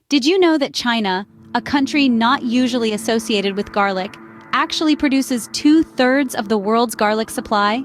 Did you know that China, a country not usually associated with garlic, actually produces 2/3 of the world's garlic supply?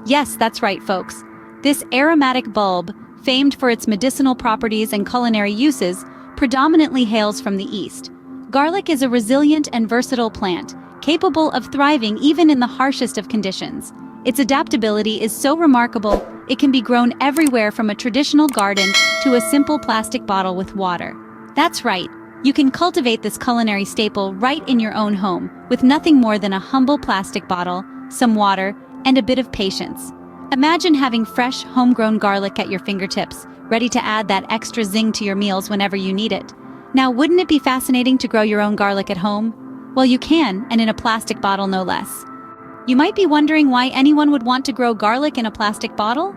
Yes, that's right, folks. This aromatic bulb, famed for its medicinal properties and culinary uses, predominantly hails from the East. Garlic is a resilient and versatile plant, capable of thriving even in the harshest of conditions. Its adaptability is so remarkable, it can be grown everywhere from a traditional garden to a simple plastic bottle with water. That's right, you can cultivate this culinary staple right in your own home, with nothing more than a humble plastic bottle, some water, and a bit of patience. Imagine having fresh, homegrown garlic at your fingertips, ready to add that extra zing to your meals whenever you need it. Now, wouldn't it be fascinating to grow your own garlic at home? Well, you can, and in a plastic bottle no less. You might be wondering why anyone would want to grow garlic in a plastic bottle?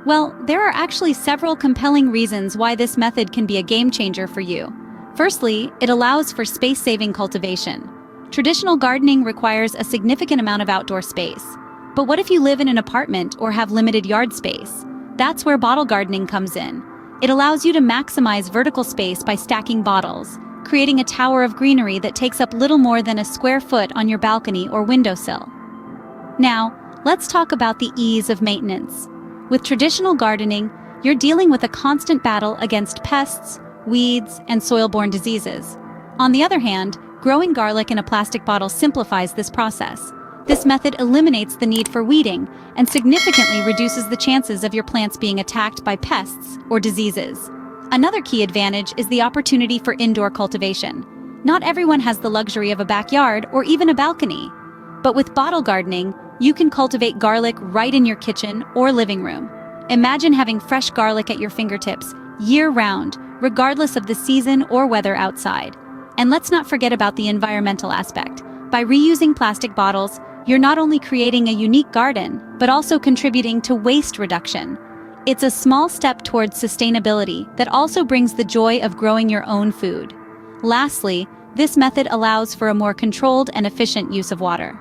Well, there are actually several compelling reasons why this method can be a game changer for you. Firstly, it allows for space-saving cultivation. Traditional gardening requires a significant amount of outdoor space. But what if you live in an apartment or have limited yard space? That's where bottle gardening comes in. It allows you to maximize vertical space by stacking bottles, creating a tower of greenery that takes up little more than a square foot on your balcony or windowsill. Now, let's talk about the ease of maintenance. With traditional gardening, you're dealing with a constant battle against pests, weeds, and soil-borne diseases. On the other hand, growing garlic in a plastic bottle simplifies this process. This method eliminates the need for weeding and significantly reduces the chances of your plants being attacked by pests or diseases. Another key advantage is the opportunity for indoor cultivation. Not everyone has the luxury of a backyard or even a balcony. But with bottle gardening, you can cultivate garlic right in your kitchen or living room. Imagine having fresh garlic at your fingertips year-round, regardless of the season or weather outside. And let's not forget about the environmental aspect. By reusing plastic bottles, you're not only creating a unique garden, but also contributing to waste reduction. It's a small step towards sustainability that also brings the joy of growing your own food. Lastly, this method allows for a more controlled and efficient use of water.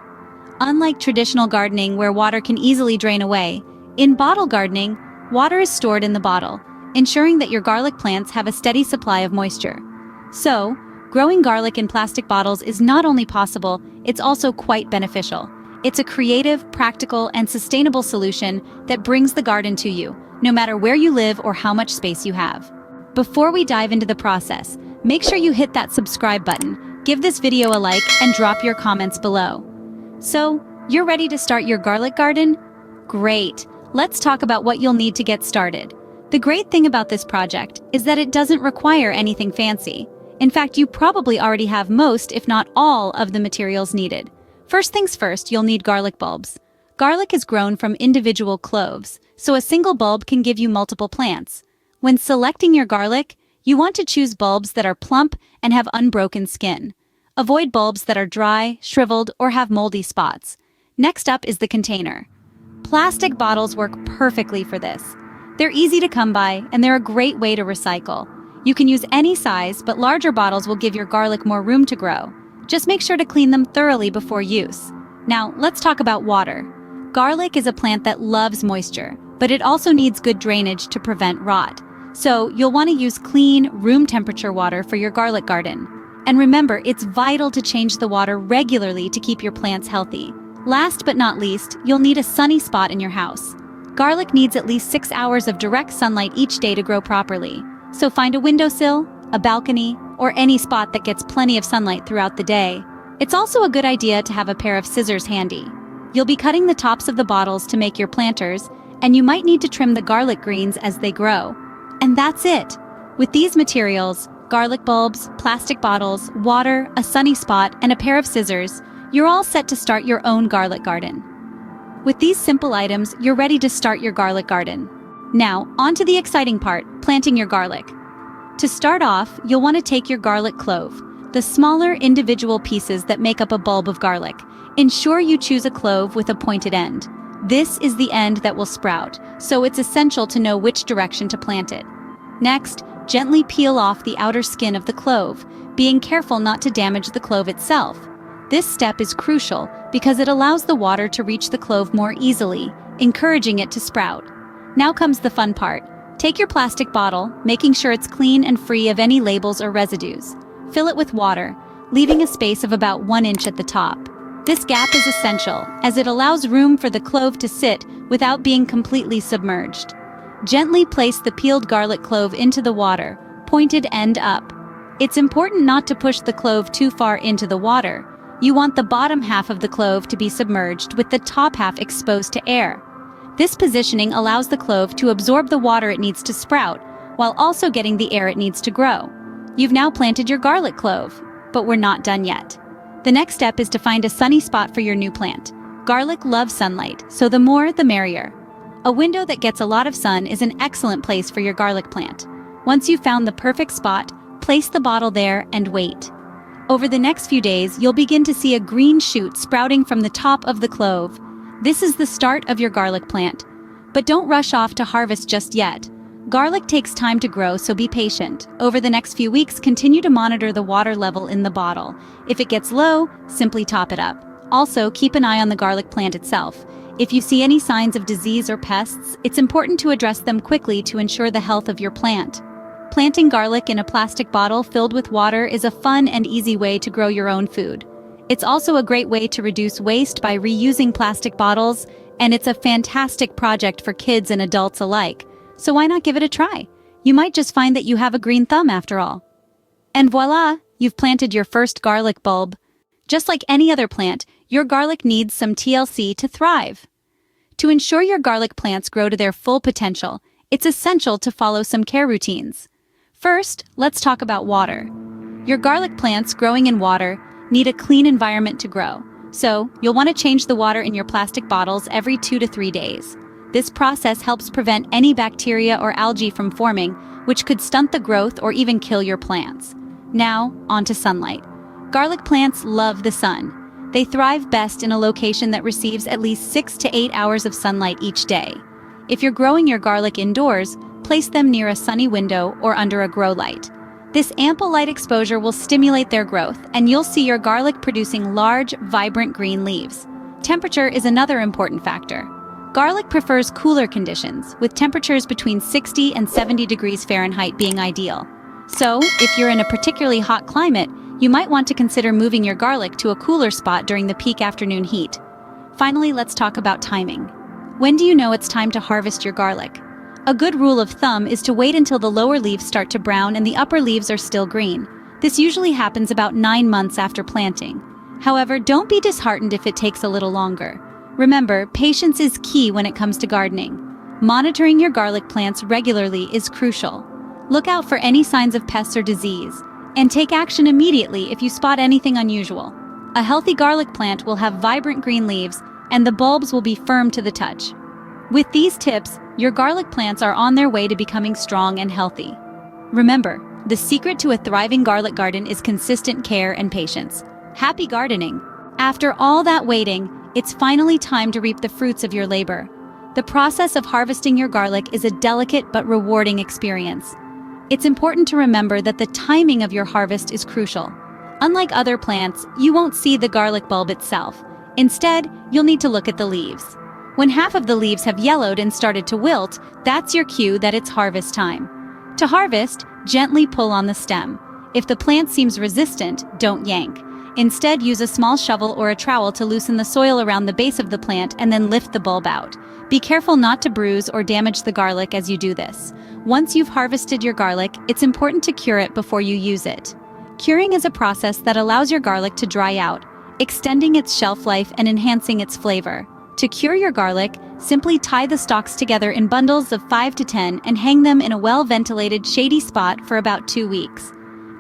Unlike traditional gardening where water can easily drain away, in bottle gardening, water is stored in the bottle, ensuring that your garlic plants have a steady supply of moisture. So, growing garlic in plastic bottles is not only possible, it's also quite beneficial. It's a creative, practical, and sustainable solution that brings the garden to you, no matter where you live or how much space you have. Before we dive into the process, make sure you hit that subscribe button, give this video a like, and drop your comments below. So, you're ready to start your garlic garden? Great! Let's talk about what you'll need to get started. The great thing about this project is that it doesn't require anything fancy. In fact, you probably already have most, if not all, of the materials needed. First things first, you'll need garlic bulbs. Garlic is grown from individual cloves, so a single bulb can give you multiple plants. When selecting your garlic, you want to choose bulbs that are plump and have unbroken skin. Avoid bulbs that are dry, shriveled, or have moldy spots. Next up is the container. Plastic bottles work perfectly for this. They're easy to come by, and they're a great way to recycle. You can use any size, but larger bottles will give your garlic more room to grow. Just make sure to clean them thoroughly before use. Now, let's talk about water. Garlic is a plant that loves moisture, but it also needs good drainage to prevent rot. So, you'll want to use clean, room temperature water for your garlic garden. And remember, it's vital to change the water regularly to keep your plants healthy. Last but not least, you'll need a sunny spot in your house. Garlic needs at least 6 hours of direct sunlight each day to grow properly. So find a windowsill, a balcony, or any spot that gets plenty of sunlight throughout the day. It's also a good idea to have a pair of scissors handy. You'll be cutting the tops of the bottles to make your planters, and you might need to trim the garlic greens as they grow. And that's it! With these materials, garlic bulbs, plastic bottles, water, a sunny spot, and a pair of scissors, you're all set to start your own garlic garden. With these simple items, you're ready to start your garlic garden. Now, on to the exciting part, planting your garlic. To start off, you'll want to take your garlic clove, the smaller individual pieces that make up a bulb of garlic. Ensure you choose a clove with a pointed end. This is the end that will sprout, so it's essential to know which direction to plant it. Next, gently peel off the outer skin of the clove, being careful not to damage the clove itself. This step is crucial because it allows the water to reach the clove more easily, encouraging it to sprout. Now comes the fun part. Take your plastic bottle, making sure it's clean and free of any labels or residues. Fill it with water, leaving a space of about 1 inch at the top. This gap is essential, as it allows room for the clove to sit without being completely submerged. Gently place the peeled garlic clove into the water, pointed end up. It's important not to push the clove too far into the water. You want the bottom half of the clove to be submerged with the top half exposed to air. This positioning allows the clove to absorb the water it needs to sprout, while also getting the air it needs to grow. You've now planted your garlic clove, but we're not done yet. The next step is to find a sunny spot for your new plant. Garlic loves sunlight, so the more, the merrier. A window that gets a lot of sun is an excellent place for your garlic plant. Once you've found the perfect spot, place the bottle there and wait. Over the next few days, you'll begin to see a green shoot sprouting from the top of the clove. This is the start of your garlic plant. But don't rush off to harvest just yet. Garlic takes time to grow, so be patient. Over the next few weeks, continue to monitor the water level in the bottle. If it gets low, simply top it up. Also, keep an eye on the garlic plant itself. If you see any signs of disease or pests, it's important to address them quickly to ensure the health of your plant. Planting garlic in a plastic bottle filled with water is a fun and easy way to grow your own food. It's also a great way to reduce waste by reusing plastic bottles, and it's a fantastic project for kids and adults alike. So why not give it a try? You might just find that you have a green thumb after all. And voila, you've planted your first garlic bulb. Just like any other plant, your garlic needs some TLC to thrive. To ensure your garlic plants grow to their full potential, it's essential to follow some care routines. First, let's talk about water. Your garlic plants growing in water need a clean environment to grow, so you'll want to change the water in your plastic bottles every 2 to 3 days. This process helps prevent any bacteria or algae from forming, which could stunt the growth or even kill your plants. Now, onto sunlight. Garlic plants love the sun. They thrive best in a location that receives at least 6 to 8 hours of sunlight each day. If you're growing your garlic indoors, place them near a sunny window or under a grow light. This ample light exposure will stimulate their growth, and you'll see your garlic producing large, vibrant green leaves. Temperature is another important factor. Garlic prefers cooler conditions, with temperatures between 60 and 70 degrees Fahrenheit being ideal. So, if you're in a particularly hot climate, you might want to consider moving your garlic to a cooler spot during the peak afternoon heat. Finally, let's talk about timing. When do you know it's time to harvest your garlic? A good rule of thumb is to wait until the lower leaves start to brown and the upper leaves are still green. This usually happens about 9 months after planting. However, don't be disheartened if it takes a little longer. Remember, patience is key when it comes to gardening. Monitoring your garlic plants regularly is crucial. Look out for any signs of pests or disease, and take action immediately if you spot anything unusual. A healthy garlic plant will have vibrant green leaves, and the bulbs will be firm to the touch. With these tips, your garlic plants are on their way to becoming strong and healthy. Remember, the secret to a thriving garlic garden is consistent care and patience. Happy gardening! After all that waiting, it's finally time to reap the fruits of your labor. The process of harvesting your garlic is a delicate but rewarding experience. It's important to remember that the timing of your harvest is crucial. Unlike other plants, you won't see the garlic bulb itself. Instead, you'll need to look at the leaves. When half of the leaves have yellowed and started to wilt, that's your cue that it's harvest time. To harvest, gently pull on the stem. If the plant seems resistant, don't yank. Instead, use a small shovel or a trowel to loosen the soil around the base of the plant and then lift the bulb out. Be careful not to bruise or damage the garlic as you do this. Once you've harvested your garlic, it's important to cure it before you use it. Curing is a process that allows your garlic to dry out, extending its shelf life and enhancing its flavor. To cure your garlic, simply tie the stalks together in bundles of 5 to 10 and hang them in a well-ventilated, shady spot for about 2 weeks.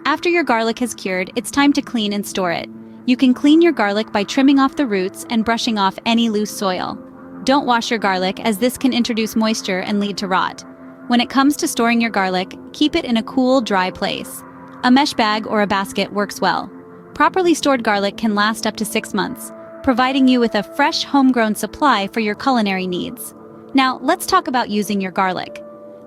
After your garlic has cured, it's time to clean and store it. You can clean your garlic by trimming off the roots and brushing off any loose soil. Don't wash your garlic, as this can introduce moisture and lead to rot. When it comes to storing your garlic, keep it in a cool, dry place. A mesh bag or a basket works well. Properly stored garlic can last up to 6 months, providing you with a fresh, homegrown supply for your culinary needs. Now, let's talk about using your garlic.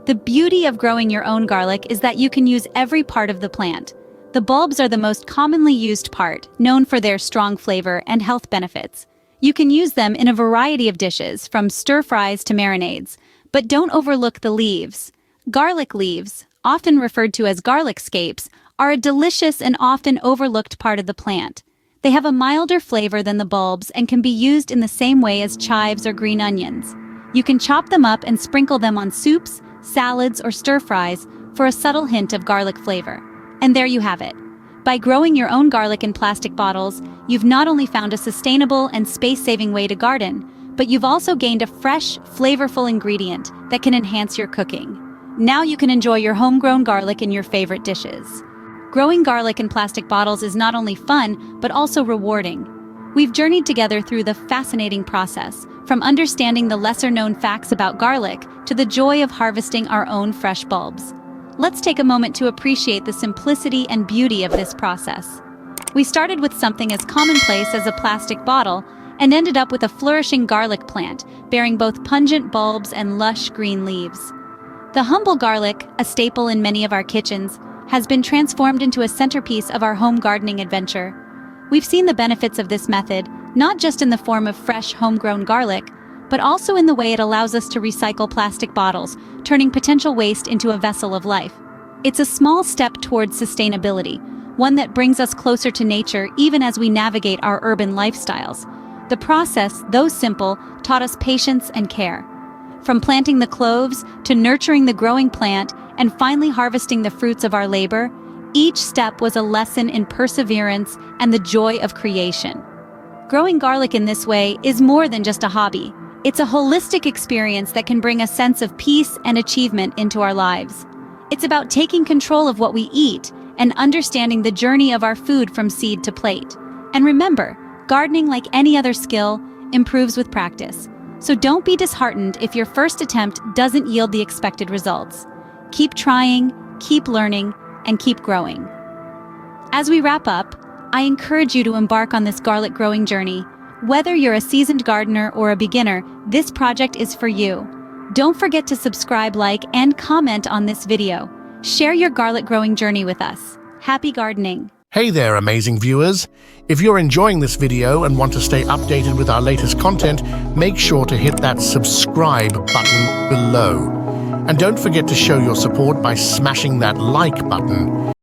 The beauty of growing your own garlic is that you can use every part of the plant. The bulbs are the most commonly used part, known for their strong flavor and health benefits. You can use them in a variety of dishes, from stir-fries to marinades. But don't overlook the leaves. Garlic leaves, often referred to as garlic scapes, are a delicious and often overlooked part of the plant. They have a milder flavor than the bulbs and can be used in the same way as chives or green onions. You can chop them up and sprinkle them on soups, salads, or stir-fries for a subtle hint of garlic flavor. And there you have it. By growing your own garlic in plastic bottles, you've not only found a sustainable and space-saving way to garden, but you've also gained a fresh, flavorful ingredient that can enhance your cooking. Now you can enjoy your homegrown garlic in your favorite dishes. Growing garlic in plastic bottles is not only fun, but also rewarding. We've journeyed together through the fascinating process, from understanding the lesser-known facts about garlic to the joy of harvesting our own fresh bulbs. Let's take a moment to appreciate the simplicity and beauty of this process. We started with something as commonplace as a plastic bottle and ended up with a flourishing garlic plant, bearing both pungent bulbs and lush green leaves. The humble garlic, a staple in many of our kitchens, has been transformed into a centerpiece of our home gardening adventure. We've seen the benefits of this method, not just in the form of fresh, homegrown garlic, but also in the way it allows us to recycle plastic bottles, turning potential waste into a vessel of life. It's a small step towards sustainability, one that brings us closer to nature even as we navigate our urban lifestyles. The process, though simple, taught us patience and care. From planting the cloves to nurturing the growing plant and finally harvesting the fruits of our labor, each step was a lesson in perseverance and the joy of creation. Growing garlic in this way is more than just a hobby. It's a holistic experience that can bring a sense of peace and achievement into our lives. It's about taking control of what we eat and understanding the journey of our food from seed to plate. And remember, gardening, like any other skill, improves with practice. So don't be disheartened if your first attempt doesn't yield the expected results. Keep trying, keep learning, and keep growing. As we wrap up, I encourage you to embark on this garlic growing journey. Whether you're a seasoned gardener or a beginner, this project is for you. Don't forget to subscribe, like, and comment on this video. Share your garlic growing journey with us. Happy gardening! Hey there, amazing viewers! If you're enjoying this video and want to stay updated with our latest content, make sure to hit that subscribe button below. And don't forget to show your support by smashing that like button.